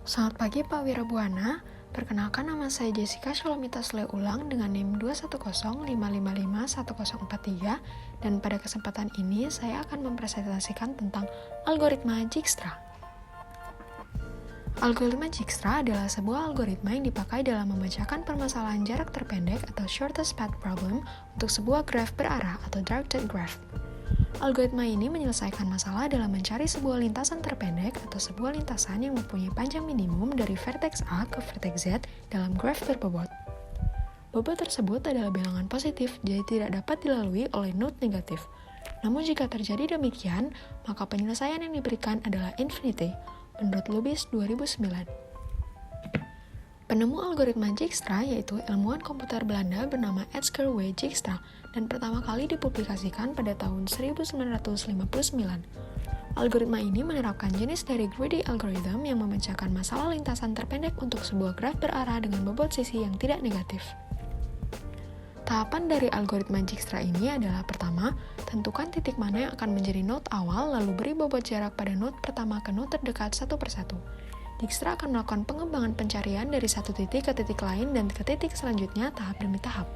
Selamat pagi Pak Wirabuana, perkenalkan nama saya Jessica Shalomita Ulang dengan NIM 210555143 dan pada kesempatan ini saya akan mempresentasikan tentang algoritma Dijkstra. Algoritma Dijkstra adalah sebuah algoritma yang dipakai dalam memecahkan permasalahan jarak terpendek atau shortest path problem untuk sebuah graf berarah atau directed graph. Algoritma ini menyelesaikan masalah dalam mencari sebuah lintasan terpendek atau sebuah lintasan yang mempunyai panjang minimum dari vertex A ke vertex Z dalam graf berbobot. Bobot tersebut adalah bilangan positif, jadi tidak dapat dilalui oleh node negatif. Namun jika terjadi demikian, maka penyelesaian yang diberikan adalah infinity, menurut Lubis 2009. Penemu algoritma Dijkstra yaitu ilmuwan komputer Belanda bernama Edgar W. Dijkstra dan pertama kali dipublikasikan pada tahun 1959. Algoritma ini menerapkan jenis dari greedy algorithm yang memecahkan masalah lintasan terpendek untuk sebuah graf berarah dengan bobot sisi yang tidak negatif. Tahapan dari algoritma Dijkstra ini adalah pertama, tentukan titik mana yang akan menjadi node awal lalu beri bobot jarak pada node pertama ke node terdekat satu persatu. Dijkstra akan melakukan pengembangan pencarian dari satu titik ke titik lain dan ke titik selanjutnya tahap demi tahap.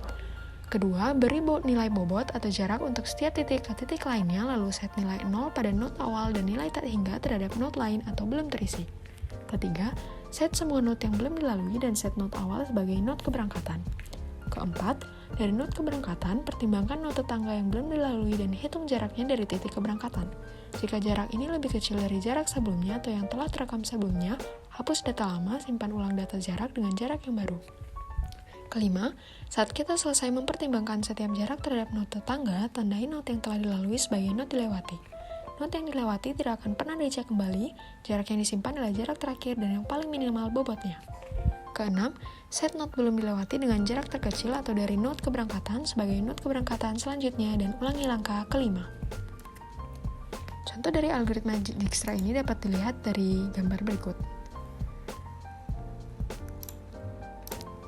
Kedua, beri nilai bobot atau jarak untuk setiap titik ke titik lainnya lalu set nilai 0 pada node awal dan nilai tak hingga terhadap node lain atau belum terisi. Ketiga, set semua node yang belum dilalui dan set node awal sebagai node keberangkatan. Keempat, dari node keberangkatan, pertimbangkan node tetangga yang belum dilalui dan hitung jaraknya dari titik keberangkatan. Jika jarak ini lebih kecil dari jarak sebelumnya atau yang telah terekam sebelumnya, hapus data lama, simpan ulang data jarak dengan jarak yang baru. Kelima, saat kita selesai mempertimbangkan setiap jarak terhadap node tetangga, tandai node yang telah dilalui sebagai node dilewati. Node yang dilewati tidak akan pernah dicek kembali, jarak yang disimpan adalah jarak terakhir dan yang paling minimal bobotnya. Keenam, set node belum dilewati dengan jarak terkecil atau dari node keberangkatan sebagai node keberangkatan selanjutnya dan ulangi langkah kelima. Contoh dari algoritma Dijkstra ini dapat dilihat dari gambar berikut.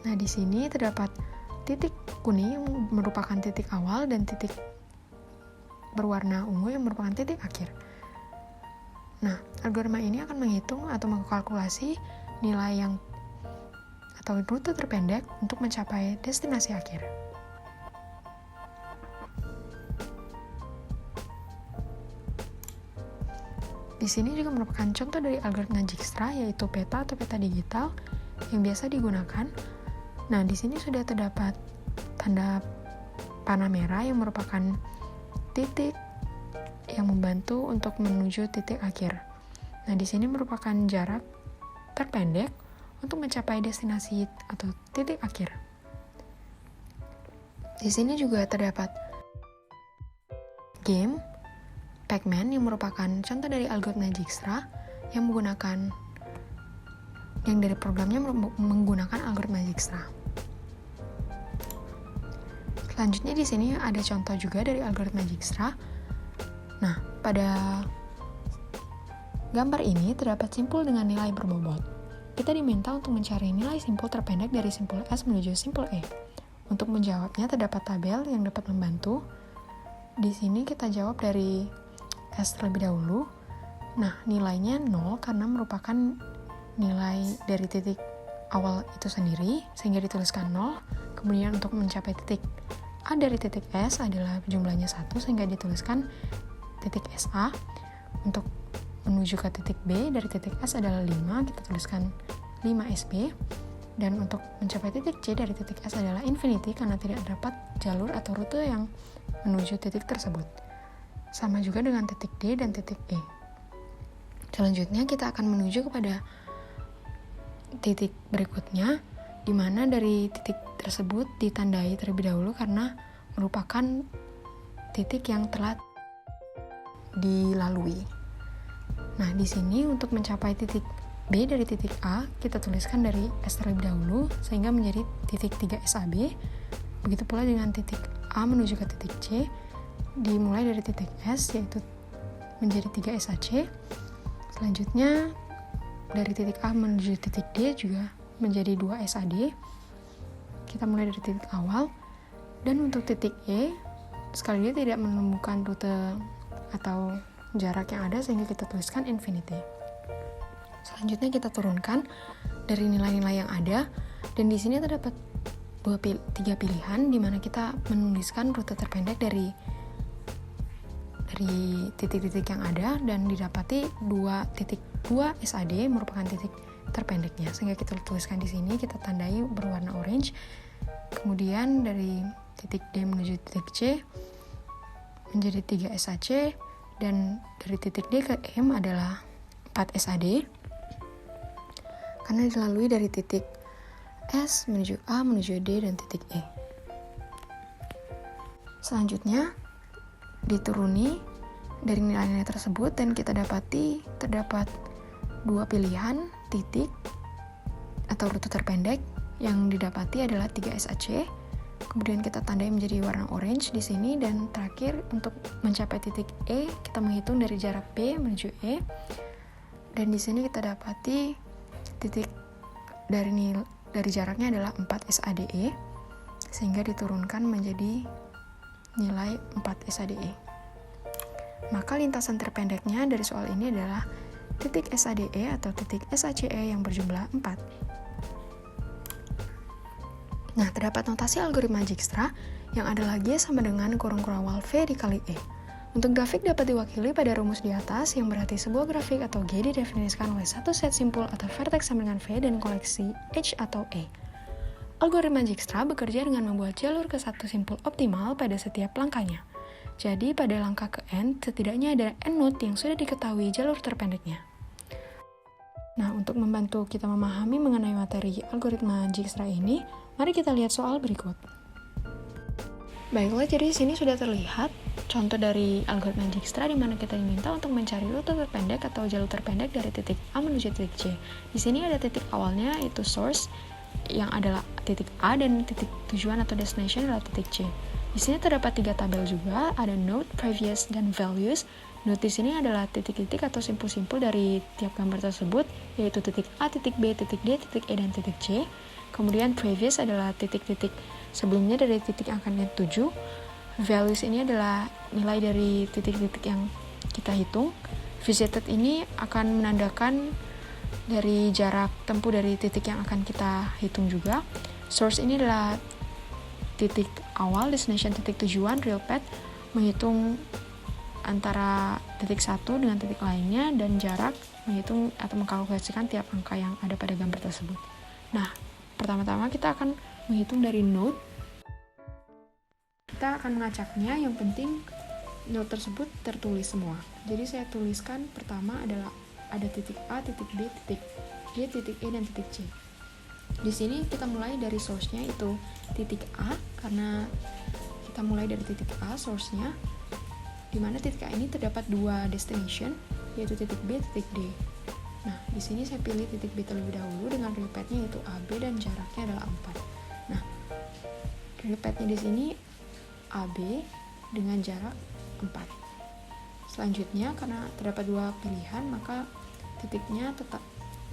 Nah, di sini terdapat titik kuning yang merupakan titik awal dan titik berwarna ungu yang merupakan titik akhir. Nah, algoritma ini akan menghitung atau mengkalkulasi nilai yang atau rute terpendek untuk mencapai destinasi akhir. Di sini juga merupakan contoh dari algoritma Dijkstra yaitu peta atau peta digital yang biasa digunakan. Nah, di sini sudah terdapat tanda panah merah yang merupakan titik yang membantu untuk menuju titik akhir. Nah, di sini merupakan jarak terpendek untuk mencapai destinasi atau titik akhir. Di sini juga terdapat game Pac-Man yang merupakan contoh dari algoritma Dijkstra yang dari programnya menggunakan algoritma Dijkstra. Selanjutnya di sini ada contoh juga dari algoritma Dijkstra. Nah, pada gambar ini terdapat simpul dengan nilai berbobot. Kita diminta untuk mencari nilai simpul terpendek dari simpul S menuju simpul E. Untuk menjawabnya terdapat tabel yang dapat membantu. Di sini kita jawab dari S terlebih dahulu. Nah, nilainya 0 karena merupakan nilai dari titik awal itu sendiri, sehingga dituliskan 0. Kemudian untuk mencapai titik A dari titik S adalah jumlahnya 1, sehingga dituliskan titik SA. Untuk menuju ke titik B dari titik S adalah 5, kita tuliskan 5SB. Dan untuk mencapai titik C dari titik S adalah infinity karena tidak dapat jalur atau rute yang menuju titik tersebut. Sama juga dengan titik D dan titik E. Selanjutnya kita akan menuju kepada titik berikutnya, di mana dari titik tersebut ditandai terlebih dahulu karena merupakan titik yang telah dilalui. Nah, di sini untuk mencapai titik B dari titik A, kita tuliskan dari S terlebih dahulu sehingga menjadi titik 3 SAB. Begitu pula dengan titik A menuju ke titik C, dimulai dari titik S yaitu menjadi 3 SAC. Selanjutnya dari titik A menuju titik D juga menjadi 2 SAD. Kita mulai dari titik awal. Dan untuk titik E, sekali lagi tidak menemukan rute atau jarak yang ada sehingga kita tuliskan infinity. Selanjutnya kita turunkan dari nilai-nilai yang ada, dan di sini terdapat 3 pilihan di mana kita menuliskan rute terpendek dari titik-titik yang ada, dan didapati 2.2 SAD merupakan titik terpendeknya, sehingga kita tuliskan di sini, kita tandai berwarna orange. Kemudian dari titik D menuju titik C menjadi 3 SAC, dan dari titik D ke M adalah 4 SAD karena dilalui dari titik S menuju A menuju D dan titik E. Selanjutnya dituruni dari nilai-nilai tersebut, dan kita terdapat 2 pilihan titik atau rute terpendek. Yang didapati adalah 3 SAC. Kemudian kita tandai menjadi warna orange di sini, dan terakhir untuk mencapai titik E kita menghitung dari jarak B menuju E. Dan di sini kita dapati titik dari jaraknya adalah 4 SADE, sehingga diturunkan menjadi nilai 4 SADE. Maka lintasan terpendeknya dari soal ini adalah titik SADE atau titik SACE yang berjumlah 4. Nah, terdapat notasi algoritma Dijkstra yang adalah G sama dengan kurung kurawal V dikali E. Untuk grafik dapat diwakili pada rumus di atas, yang berarti sebuah grafik atau G didefinisikan oleh satu set simpul atau vertex sama dengan V dan koleksi H atau E. Algoritma Dijkstra bekerja dengan membuat jalur ke satu simpul optimal pada setiap langkahnya. Jadi, pada langkah ke N, setidaknya ada N node yang sudah diketahui jalur terpendeknya. Nah, untuk membantu kita memahami mengenai materi algoritma Dijkstra ini, mari kita lihat soal berikut. Baiklah, jadi di sini sudah terlihat contoh dari algoritma Dijkstra di mana kita diminta untuk mencari rute terpendek atau jalur terpendek dari titik A menuju titik C. Di sini ada titik awalnya yaitu source yang adalah titik A, dan titik tujuan atau destination adalah titik C. Di sini terdapat 3 tabel juga, ada node, previous, dan values. Node di sini adalah titik-titik atau simpul-simpul dari tiap gambar tersebut, yaitu titik A, titik B, titik D, titik E, dan titik C. Kemudian previous adalah titik-titik sebelumnya dari titik yang akan dituju. Values ini adalah nilai dari titik-titik yang kita hitung. Visited ini akan menandakan dari jarak tempuh dari titik yang akan kita hitung juga. Source ini adalah titik awal, destination titik tujuan, real path, menghitung antara titik satu dengan titik lainnya, dan jarak menghitung atau mengkalkulasikan tiap angka yang ada pada gambar tersebut. Nah, pertama-tama kita akan menghitung dari node. Kita akan mengacaknya, yang penting node tersebut tertulis semua. Jadi saya tuliskan pertama adalah ada titik A, titik B, titik G, titik E, dan titik C. Di sini kita mulai dari source-nya itu titik A, karena kita mulai dari titik A source-nya, di mana titik A ini terdapat 2 destination, yaitu titik B, titik D. Nah, di sini saya pilih titik B terlebih dahulu dengan real path-nya yaitu AB dan jaraknya adalah 4. Nah, real path-nya di sini AB dengan jarak 4. Selanjutnya, karena terdapat 2 pilihan, maka titiknya tetap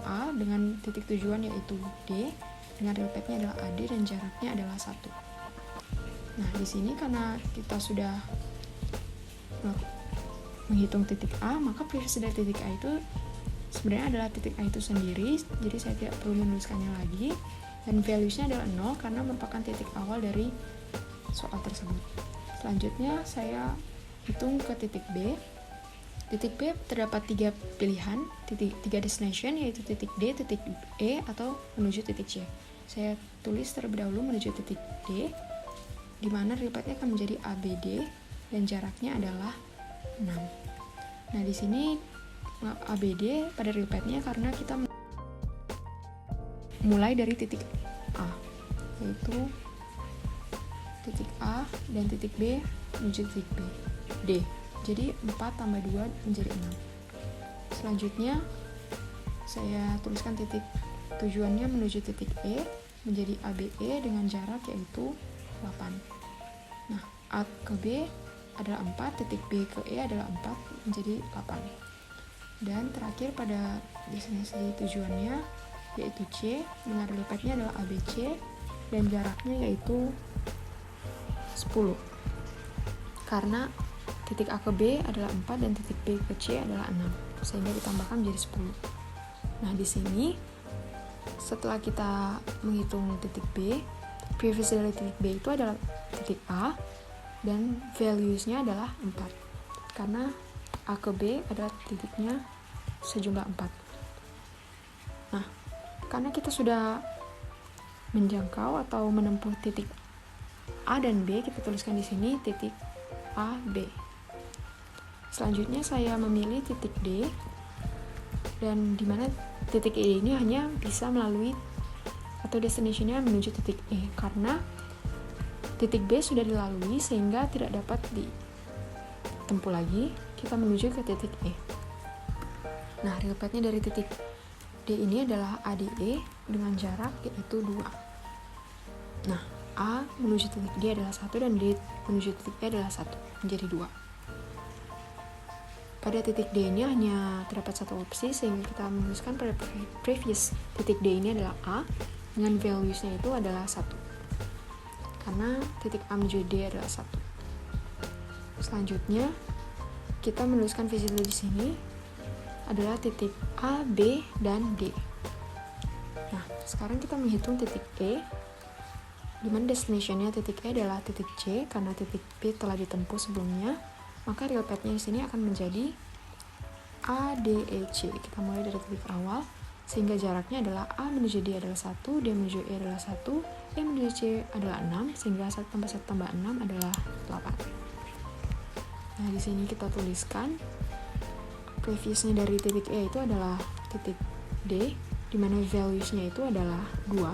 A dengan titik tujuan yaitu D, dengan real path-nya adalah AD dan jaraknya adalah 1. Nah, di sini karena kita sudah menghitung titik A, maka previous dari titik A itu sebenarnya adalah titik A itu sendiri, jadi saya tidak perlu menuliskannya lagi. Dan values-nya adalah 0 karena merupakan titik awal dari soal tersebut. Selanjutnya saya hitung ke titik B. Titik B terdapat 3 pilihan, 3 destination, yaitu titik D, titik E, atau menuju titik C. Saya tulis terlebih dahulu menuju titik D, di mana real path-nya akan menjadi ABD dan jaraknya adalah 6. Nah, di sini ABD pada real path-nya karena kita mulai dari titik A, yaitu titik A dan titik B menuju titik B, D. Jadi 4 tambah 2 menjadi 6. Selanjutnya saya tuliskan titik tujuannya menuju titik E menjadi ABE dengan jarak yaitu 8. Nah, A ke B adalah 4, titik B ke E adalah 4 menjadi 8. Dan terakhir pada destinasi tujuannya yaitu C, dengan real path-nya adalah ABC dan jaraknya yaitu 10. Karena titik A ke B adalah 4 dan titik B ke C adalah 6, sehingga ditambahkan menjadi 10. Nah, di sini setelah kita menghitung titik B, previous dari titik B itu adalah titik A, dan values-nya adalah 4. Karena A ke B adalah titiknya sejumlah 4. Nah, karena kita sudah menjangkau atau menempuh titik A dan B, kita tuliskan di sini titik A, B. Selanjutnya saya memilih titik D, dan di mana titik E ini hanya bisa melalui atau destination-nya menuju titik E, karena titik B sudah dilalui sehingga tidak dapat ditempuh lagi. Kita menuju ke titik E. Nah, real path-nya dari titik D ini adalah ADE dengan jarak yaitu 2. Nah, A menuju titik D adalah 1 dan D menuju titik E adalah 1, menjadi 2. Pada titik D ini hanya terdapat satu opsi, sehingga kita menuliskan pada previous titik D ini adalah A dengan values-nya itu adalah 1. Karena titik A menuju D adalah 1. Selanjutnya, kita menuliskan visitor di sini adalah titik A, B, dan D. Nah, sekarang kita menghitung titik E, di mana destination-nya titik E adalah titik C, karena titik B telah ditempuh sebelumnya. Maka real path-nya di sini akan menjadi ADEC. Kita mulai dari titik awal, sehingga jaraknya adalah A menuju D adalah 1, D menuju E adalah 1, E menuju C adalah 6, sehingga 1 tambah 1 tambah 6 adalah 8. Nah, di sini kita tuliskan previous-nya dari titik E itu adalah titik D, di mana values-nya itu adalah 2.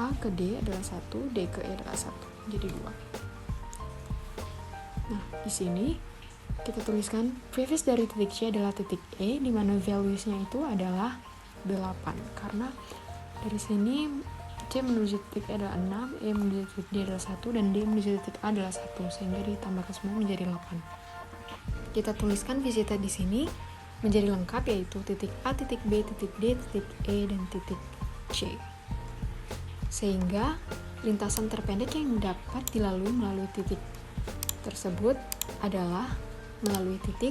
A ke D adalah 1, D ke E adalah 1, jadi 2. Nah, di sini kita tuliskan previous dari titik C adalah titik E, di mana values-nya itu adalah 8. Karena dari sini C menuju titik E adalah 6, E menuju titik D adalah 1, dan D menuju titik A adalah 1, sehingga ditambahkan semua menjadi 8. Kita tuliskan visitor di sini menjadi lengkap, yaitu titik A, titik B, titik D, titik E, dan titik C. Sehingga lintasan terpendek yang dapat dilalui melalui titik tersebut adalah melalui titik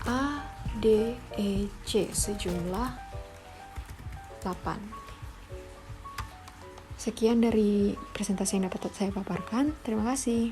A, D, E, C sejumlah 8. Sekian dari presentasi yang dapat saya paparkan. Terima kasih.